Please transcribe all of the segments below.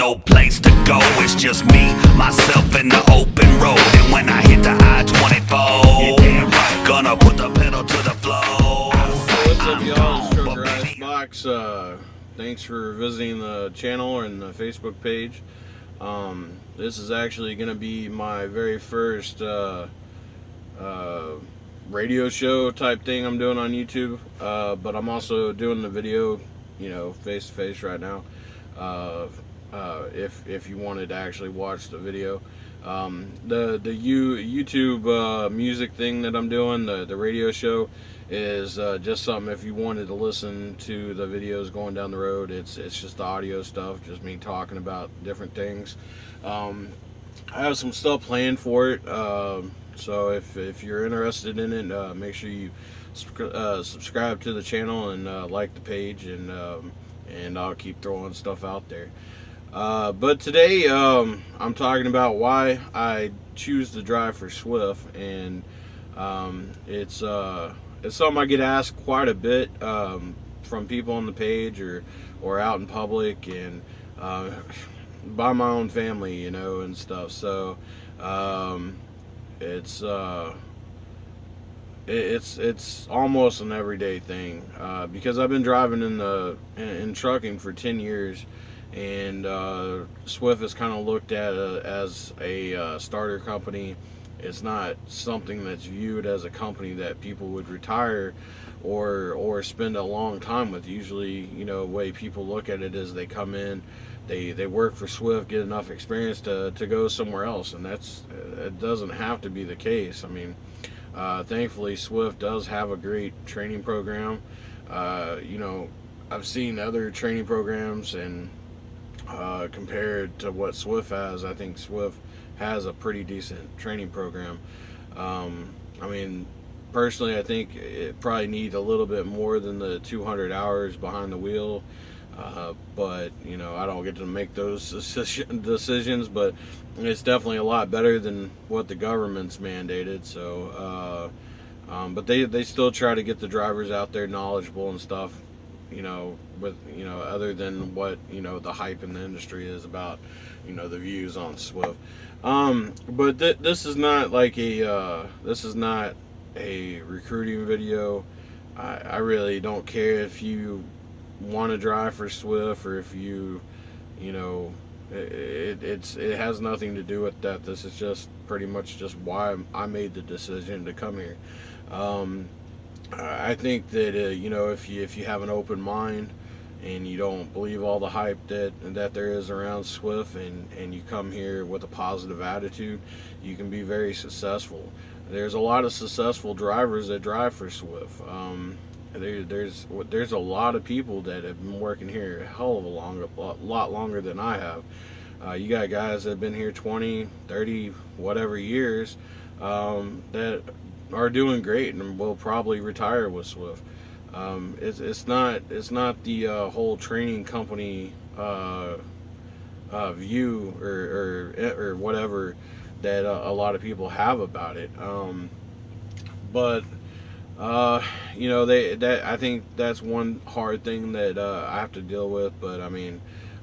no place to go. It's just me, myself, and the open road. And when I hit the I-24, you damn right, gonna put the pedal to the floor. What's up, y'all? It's Trucker Icebox. Thanks for visiting the channel and the Facebook page. This is actually going to be my very first radio show type thing I'm doing on YouTube, but I'm also doing the video, face to face right now. If you wanted to actually watch the video, the YouTube music thing that I'm doing, the radio show, is just something if you wanted to listen to the videos going down the road. It's just the audio stuff, just me talking about different things. I have some stuff planned for it, so if you're interested in it, make sure you subscribe to the channel and like the page, and I'll keep throwing stuff out there. But today I'm talking about why I choose to drive for Swift, and it's something I get asked quite a bit from people on the page or out in public, and by my own family, and stuff. So it's almost an everyday thing, because I've been driving in trucking for 10 years, and Swift is kind of looked at as a starter company. It's not something that's viewed as a company that people would retire or spend a long time with. Usually, the way people look at it is they come in, they work for Swift, get enough experience to go somewhere else, and it doesn't have to be the case. I mean, thankfully Swift does have a great training program. I've seen other training programs, and compared to what Swift has, I think Swift has a pretty decent training program. Personally, I think it probably needs a little bit more than the 200 hours behind the wheel, but I don't get to make those decisions, but it's definitely a lot better than what the government's mandated. So but they still try to get the drivers out there knowledgeable and stuff, with other than what the hype in the industry is about, the views on Swift. But this is not like this is not a recruiting video. I really don't care if you want to drive for Swift, or if it has nothing to do with that. This is just pretty much just why I made the decision to come here. I think that if you have an open mind and you don't believe all the hype that there is around Swift, and you come here with a positive attitude, you can be very successful. There's a lot of successful drivers that drive for Swift. There's a lot of people that have been working here a hell of a lot longer than I have. You got guys that have been here 20, 30, whatever years, that are doing great and will probably retire with Swift. It's not the whole training company view or whatever that a lot of people have about it. I think that's one hard thing that I have to deal with. But I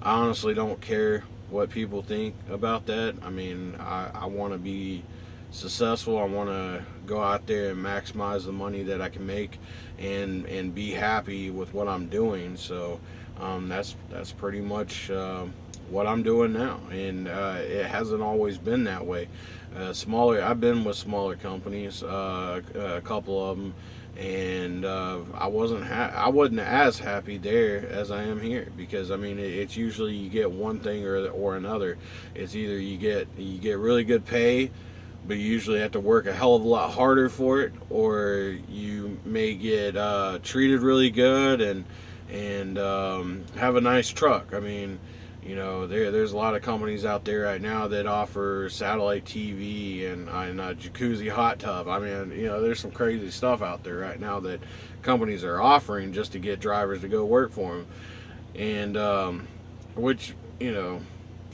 honestly don't care what people think about that. I want to be successful. I want to go out there and maximize the money that I can make, and be happy with what I'm doing. So that's pretty much what I'm doing now, and it hasn't always been that way. I've been with smaller companies, a couple of them, and I wasn't as happy there as I am here, because it's usually you get one thing or another. It's either you get really good pay, but you usually have to work a hell of a lot harder for it, or you may get treated really good and have a nice truck. There's a lot of companies out there right now that offer satellite TV and a jacuzzi hot tub. There's some crazy stuff out there right now that companies are offering just to get drivers to go work for them, and which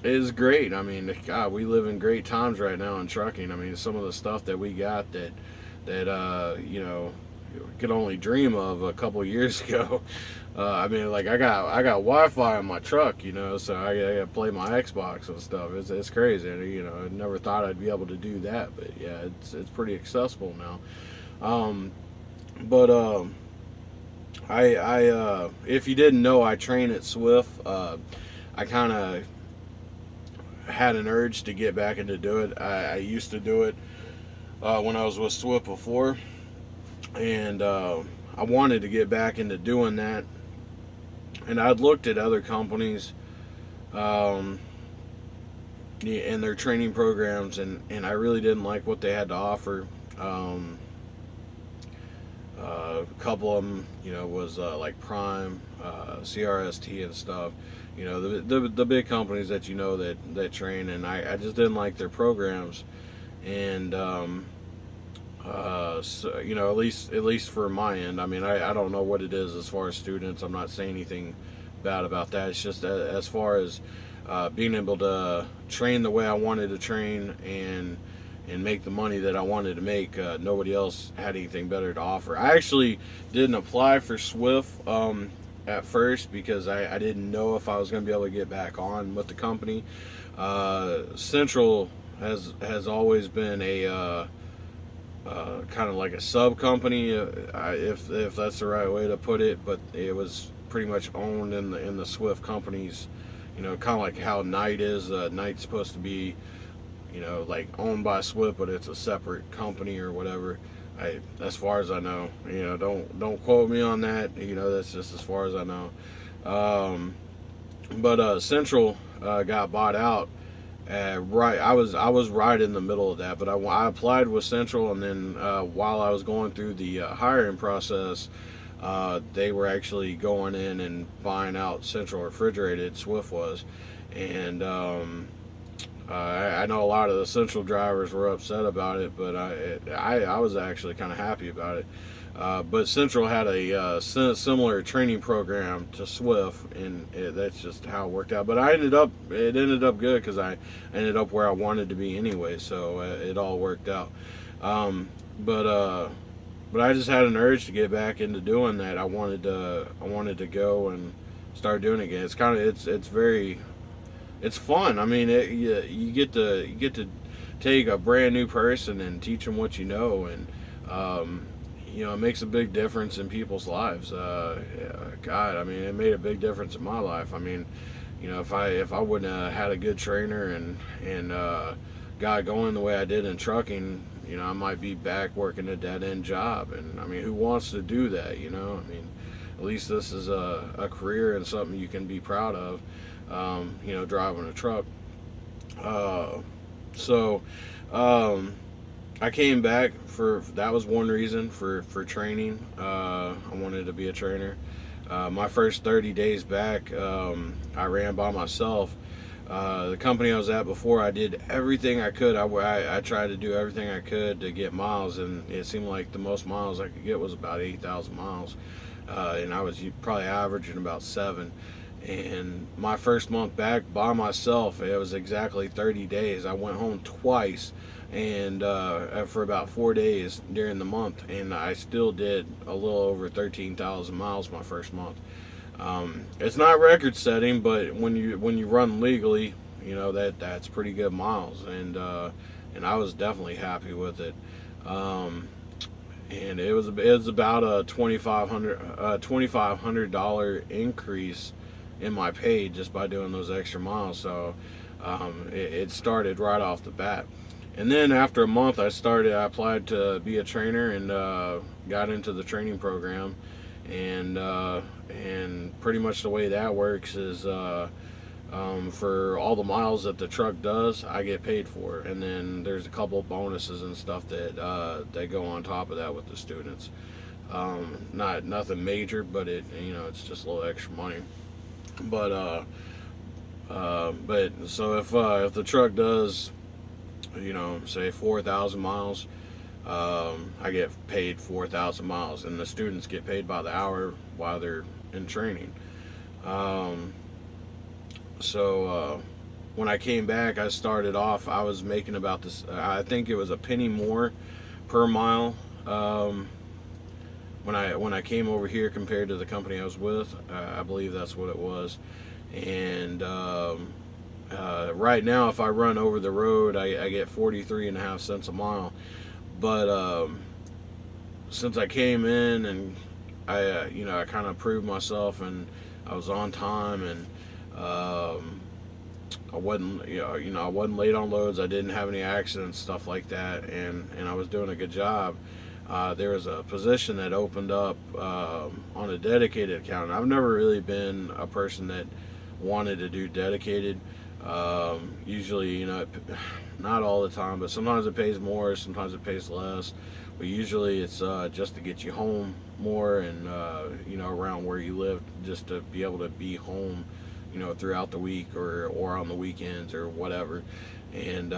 is great. God, we live in great times right now in trucking. Some of the stuff that we got that could only dream of a couple years ago. I mean, like I got Wi-Fi in my truck, you know, so I play my Xbox and stuff. It's crazy, you know. I never thought I'd be able to do that, but yeah, it's pretty accessible now. But I if you didn't know, I train at Swift. I kind of had an urge to get back into do it. I used to do it when I was with Swift before, and I wanted to get back into doing that. And I'd looked at other companies and their training programs, and I really didn't like what they had to offer. A couple of them, you know, was like Prime, CRST, and stuff. You know, the big companies that you know that train, and I just didn't like their programs. And so, you know, at least for my end, I mean, I don't know what it is as far as students. I'm not saying anything bad about that. It's just as far as being able to train the way I wanted to train and make the money that I wanted to make. Nobody else had anything better to offer. I actually didn't apply for Swift at first because I didn't know if I was going to be able to get back on with the company. Central has always been a kind of like a sub company, if that's the right way to put it, but it was pretty much owned in the Swift companies. You know, kind of like how Knight is. Knight's supposed to be, you know, like owned by Swift, but it's a separate company or whatever. As far as I know, you know, don't quote me on that. You know, that's just as far as I know. But Central got bought out. Right, I was right in the middle of that, but I applied with Central, and then while I was going through the hiring process, they were actually going in and buying out Central Refrigerated. Swift was, and I know a lot of the Central drivers were upset about it, but I was actually kind of happy about it. But Central had a similar training program to Swift, and that's just how it worked out. But it ended up good because I ended up where I wanted to be anyway, so it all worked out. But I just had an urge to get back into doing that. I wanted to go and start doing it again. It's kind of it's fun. I mean, you get to take a brand new person and teach them what you know, and you know, it makes a big difference in people's lives. God, I mean, it made a big difference in my life. I mean, you know, if I wouldn't have had a good trainer and got going the way I did in trucking, you know, I might be back working a dead end job. And I mean, who wants to do that? You know, I mean, at least this is a career and something you can be proud of. You know, driving a truck. So I came back that was one reason for training. I wanted to be a trainer. My first 30 days back, I ran by myself. The company I was at before, I did everything I could. I tried to do everything I could to get miles, and it seemed like the most miles I could get was about 8,000 miles. And I was probably averaging about 7. And my first month back by myself, it was exactly 30 days. I went home twice, and for about 4 days during the month, and I still did a little over 13,000 miles my first month. It's not record setting, but when you run legally, you know, that's pretty good miles, and I was definitely happy with it. And it was about a $2,500 increase in my pay just by doing those extra miles. So it started right off the bat. And then after a month, I applied to be a trainer and got into the training program. And pretty much the way that works is for all the miles that the truck does, I get paid for. And then there's a couple bonuses and stuff that go on top of that with the students. Nothing major, but it's just a little extra money. But so if the truck does, say 4,000 miles, I get paid 4,000 miles, and the students get paid by the hour while they're in training. So when I came back, I started off, I was making about this, I think it was a penny more per mile when I came over here compared to the company I was with. I believe that's what it was. And right now, if I run over the road, I get 43.5 cents a mile. But since I came in and I kind of proved myself, and I was on time, and I wasn't I wasn't late on loads. I didn't have any accidents, stuff like that, and I was doing a good job. There was a position that opened up on a dedicated account. I've never really been a person that wanted to do dedicated. Usually, not all the time, but sometimes it pays more, sometimes it pays less. But usually it's just to get you home more, and around where you live, just to be able to be home, throughout the week or on the weekends or whatever. And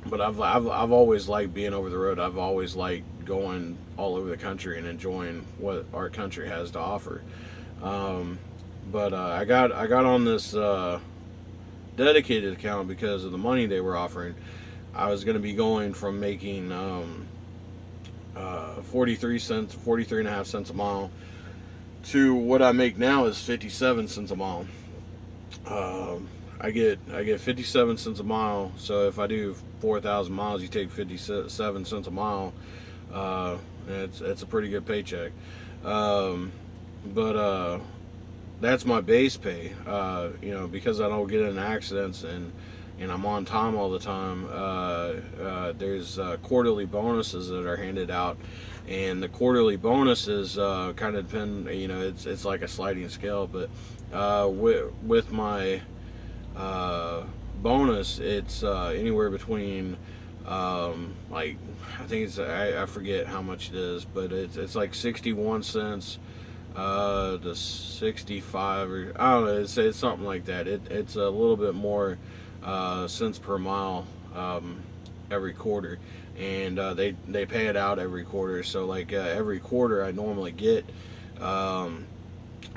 but I've always liked being over the road. I've always liked going all over the country and enjoying what our country has to offer. But I got on this dedicated account because of the money they were offering. I was going to be going from making 43.5 cents a mile to what I make now is 57 cents a mile. I get 57 cents a mile. So if I do 4,000 miles, you take 57 cents a mile. It's a pretty good paycheck. But that's my base pay. Because I don't get in accidents and I'm on time all the time. There's quarterly bonuses that are handed out, and the quarterly bonuses kind of depend. It's like a sliding scale, but with my bonus, it's anywhere between I think it's I forget how much it is, but it's like 61 cents to 65, or I don't know. It's something like that. It's a little bit more cents per mile every quarter, and they pay it out every quarter. So like every quarter I normally get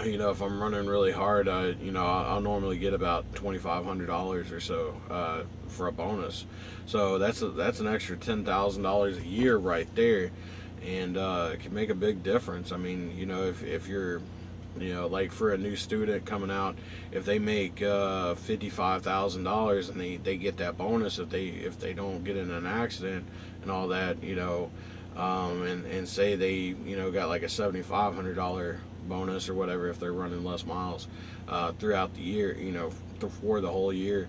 if I'm running really hard, I'll normally get about $2,500 or so for a bonus. So that's an extra $10,000 a year right there, and it can make a big difference. I mean, if you're like for a new student coming out, if they make $55,000 and they get that bonus if they don't get in an accident and all that, and say they got like a $7,500 bonus or whatever if they're running less miles throughout the year, for the whole year,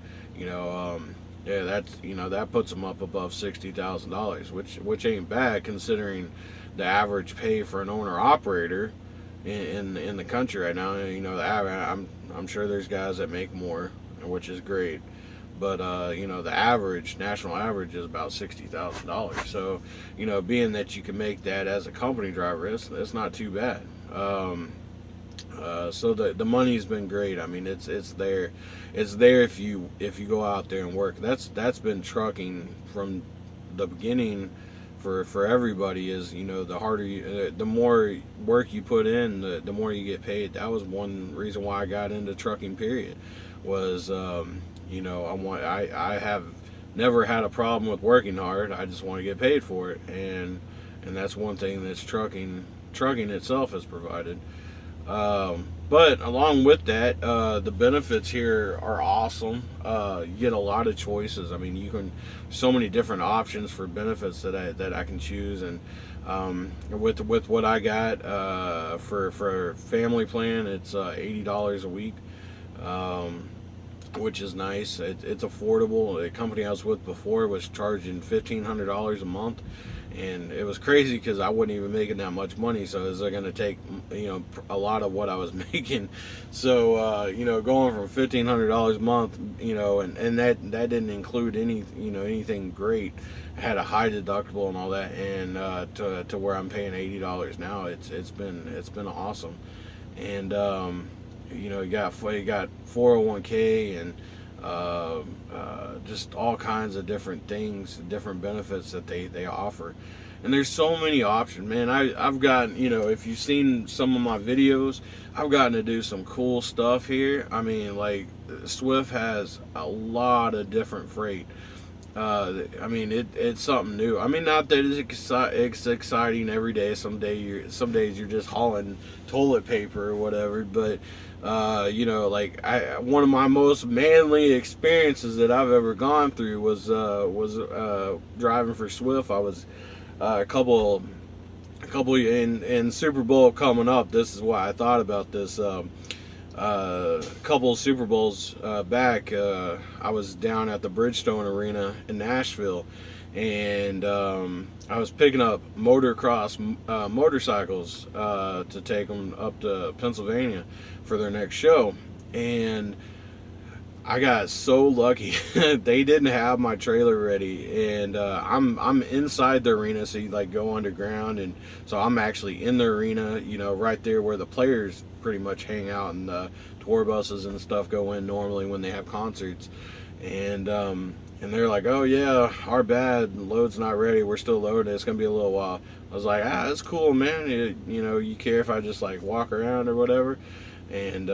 that puts them up above $60,000, which ain't bad considering the average pay for an owner operator in the country right now. I'm sure there's guys that make more, which is great, but the national average is about $60,000. So being that you can make that as a company driver, it's not too bad. So the money's been great. I mean, it's there if you go out there and work. That's been trucking from the beginning for everybody. Is the harder the more work you put in, the more you get paid. That was one reason why I got into trucking, period, was I have never had a problem with working hard. I just want to get paid for it, and that's one thing that's trucking itself has provided. But along with that, the benefits here are awesome. You get a lot of choices. I mean, so many different options for benefits that I can choose, and with what I got for family plan, it's $80 a week, which is nice. It's affordable. The company I was with before was charging $1,500 a month. And it was crazy because I wasn't even making that much money, so it was going to take a lot of what I was making. So going from $1,500 a month, and that didn't include anything great. I had a high deductible and all that, and to where I'm paying $80 now. It's been awesome, and you got 401k and just all kinds of different things, different benefits that they offer. And there's so many options, man. I've gotten, if you've seen some of my videos, I've gotten to do some cool stuff here. I mean, like, Swift has a lot of different freight. I mean, it's something new. I mean, not that it's exciting every day. Some days you're just hauling toilet paper or whatever. But you know, like one of my most manly experiences that I've ever gone through was driving for Swift. I was a couple in Super Bowl coming up. This is why I thought about this. Couple Super Bowls back, I was down at the Bridgestone Arena in Nashville, and I was picking up motocross motorcycles to take them up to Pennsylvania for their next show, and I got so lucky. They didn't have my trailer ready, and I'm inside the arena, so you like go underground, and so I'm actually in the arena, you know, right there where the players pretty much hang out, and the tour buses and stuff go in normally when they have concerts, and they're like, oh yeah, our bad, load's not ready, we're still loading, it's gonna be a little while. I was like, that's cool, man. You know, you care if I just like walk around or whatever? And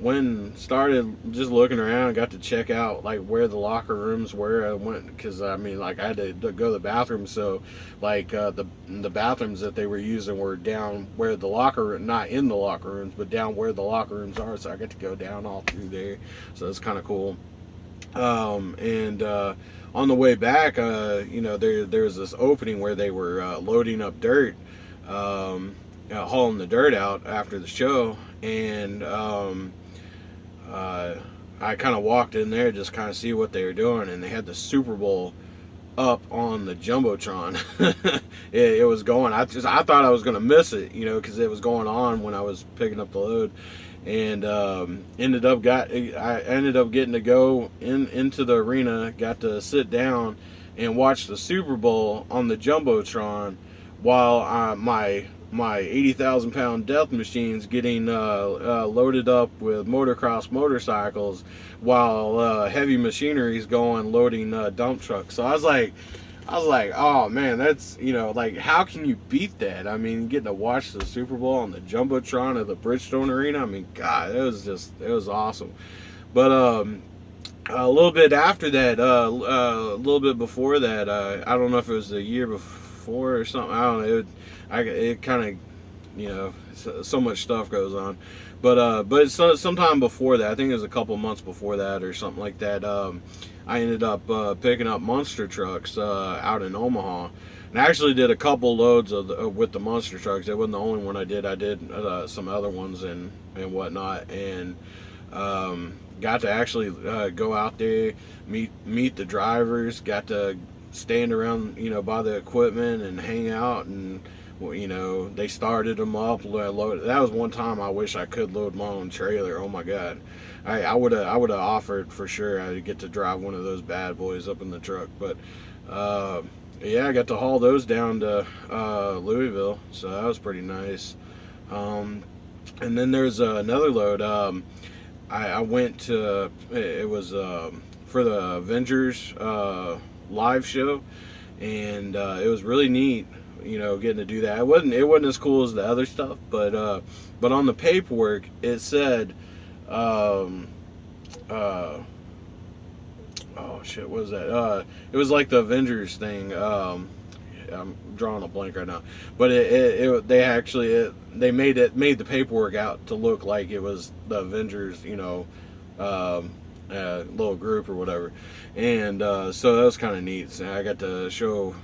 when started just looking around, got to check out like where the locker rooms were. I went because I mean, like I had to go to the bathroom, so like the bathrooms that they were using were down where the locker, not in the locker rooms, but down where the locker rooms are. So I got to go down all through there. So it's kind of cool. And on the way back, you know, there was this opening where they were loading up dirt. Hauling the dirt out after the show, and I kind of walked in there just kind of see what they were doing, and they had the Super Bowl up on the jumbotron. It was going. I thought I was gonna miss it, you know, because it was going on when I was picking up the load, and I ended up getting to go into the arena, got to sit down and watch the Super Bowl on the jumbotron while my 80,000 pound death machine's getting loaded up with motocross motorcycles while heavy machinery's going loading dump trucks. So I was like, oh man, that's, you know, like, how can you beat that? I mean, getting to watch the Super Bowl on the jumbotron of the Bridgestone Arena, I mean, God, it was awesome. But a little bit after that, a little bit before that, I don't know if it was the year before or something, I don't know, it kind of, you know, so much stuff goes on, but sometime before that, I think it was a couple months before that or something like that, I ended up picking up monster trucks out in Omaha, and I actually did a couple loads with the monster trucks. It wasn't the only one I did. I did some other ones and whatnot, and got to actually go out there, meet the drivers, got to stand around, you know, by the equipment and hang out, and you know, they started them up, loaded. That was one time I wish I could load my own trailer. Oh my God, I would have offered for sure. I'd get to drive one of those bad boys up in the truck, but yeah, I got to haul those down to Louisville, so that was pretty nice. And then there's another load. I went to, it was for the Avengers live show, and it was really neat, you know, getting to do that. It wasn't as cool as the other stuff, but on the paperwork it said, oh shit, what was that? It was like the Avengers thing. I'm drawing a blank right now, but they made the paperwork out to look like it was the Avengers, you know, little group or whatever, and so that was kind of neat. So I got to show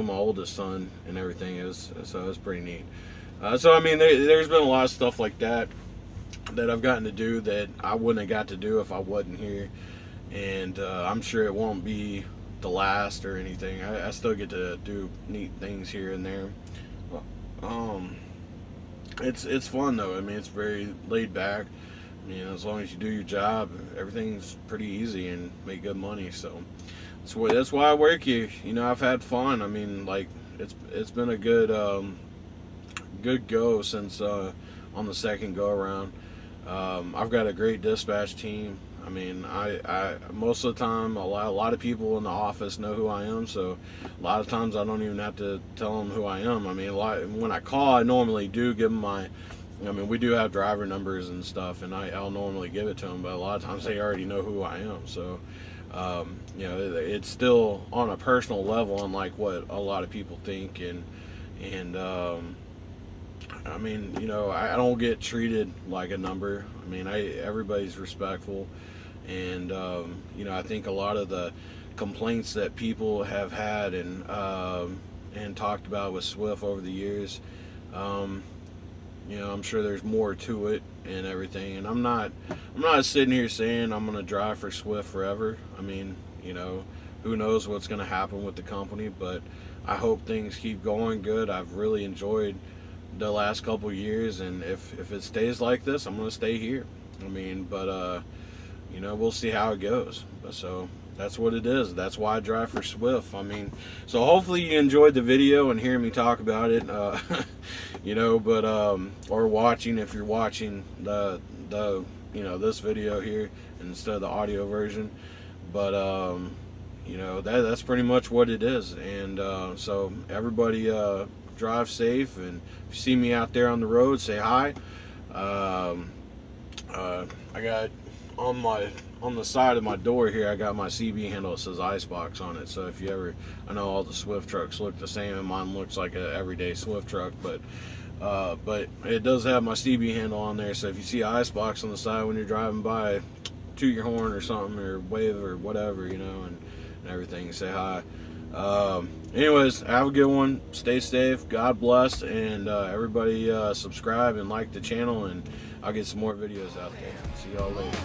my oldest son and everything. It was pretty neat. So I mean, there's been a lot of stuff like that I've gotten to do that I wouldn't have got to do if I wasn't here, and I'm sure it won't be the last or anything. I still get to do neat things here and there. It's fun though. I mean, it's very laid back. You know, as long as you do your job, everything's pretty easy and make good money. So that's why I work here. You know, I've had fun. I mean, like, it's been a good go since on the second go around. I've got a great dispatch team. I mean, I most of the time, a lot of people in the office know who I am, so a lot of times I don't even have to tell them who I am. I mean, when I call, I normally do give them I mean, we do have driver numbers and stuff, and I'll normally give it to them, but a lot of times they already know who I am. So You know, it's still on a personal level, unlike what a lot of people think. And I mean, you know, I don't get treated like a number. I mean, everybody's respectful, and you know, I think a lot of the complaints that people have had and talked about with Swift over the years, you know, I'm sure there's more to it and everything. And I'm not sitting here saying I'm going to drive for Swift forever. I mean, you know, who knows what's going to happen with the company, but I hope things keep going good. I've really enjoyed the last couple years, and if it stays like this, I'm going to stay here. I mean, but you know, we'll see how it goes. But so that's what it is. That's why I drive for Swift. I mean, so hopefully you enjoyed the video and hearing me talk about it. You know, but or watching, if you're watching the you know, this video here instead of the audio version. But you know, that's pretty much what it is. And so everybody drive safe, and if you see me out there on the road, say hi. I got on the side of my door here, I got my CB handle that says Icebox on it. So if you ever, I know all the Swift trucks look the same, and mine looks like an everyday Swift truck, but it does have my CB handle on there. So if you see Icebox on the side when you're driving by, toot your horn or something, or wave or whatever, you know, and everything, say hi. Anyways, have a good one. Stay safe. God bless. And everybody subscribe and like the channel, and I'll get some more videos out there. See y'all later.